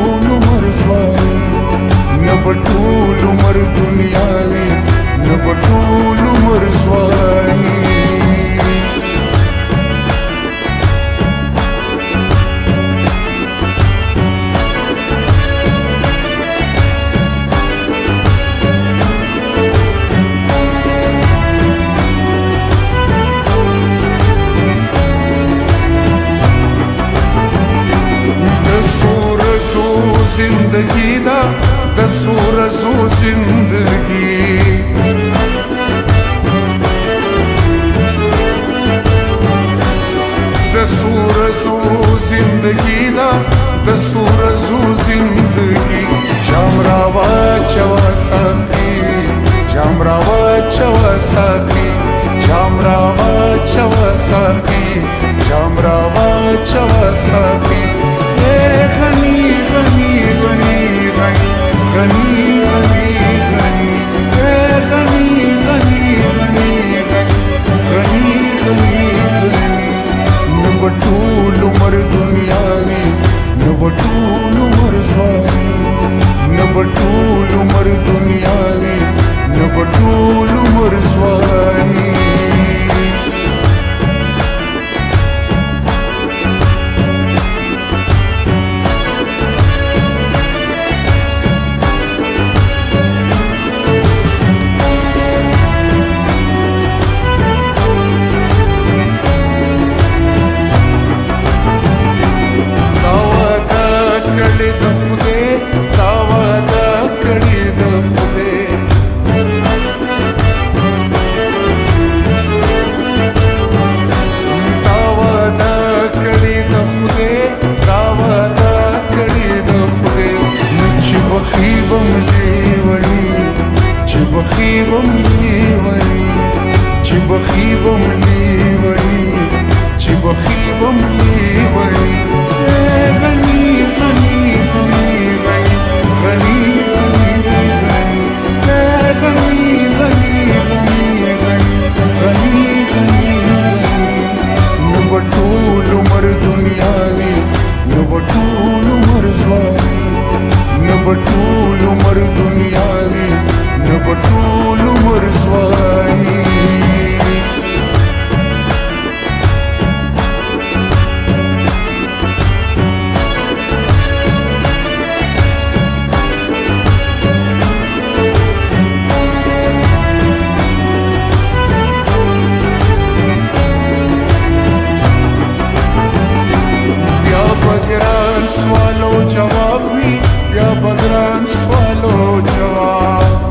ټول عمر ځواني نه په ټول عمر دنیاوي نه په ټول عمر ځواني زندگی دا د سورزو زندگی د سورزو زندگی دا د سورزو زندگی جام راوا چوا صافی جام راوا چوا صافی جام راوا چوا صافی جام راوا چوا صافی غنی غنی غنی غنی غنی غنی غنی غنی غنی غنی غنی غنی نو په ټول عمر دنیاوي نو په ټول عمر ځواني نو په ټول عمر دنیاوي نو په ټول عمر ځواني بخيبم ليوني چه بخيبم ليوني چه بخيبم ليوني غني غني غني غني غني غني غني غني غني غني نو په ټول عمر دنیاوي نو په ټول عمر ځواني نو په ټول عمر دنیاوي نو په ټول عمر ځواني بیا بګران سوالو جواب وي بیا بګران سوالو جواب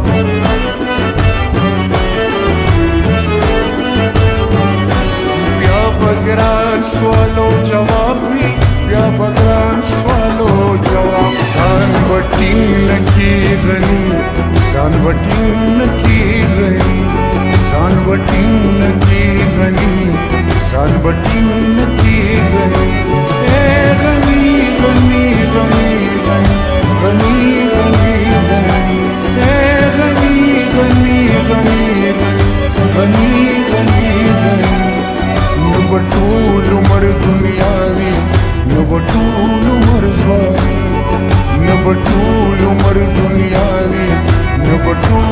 بګران سوالو جواب وي بیا بګران سوالو جواب ځان وټینګ نکی غني ځان وټینګ نکی غني ځان وټینګ نکی غني ځان وټینګ نکی غني غني غني غني غني غني غني غني غني غني غني غني غني نو په ټول عمر دنیاوي نو په ټول عمر ځواني نو په ټول عمر دنیاوي نو په ټول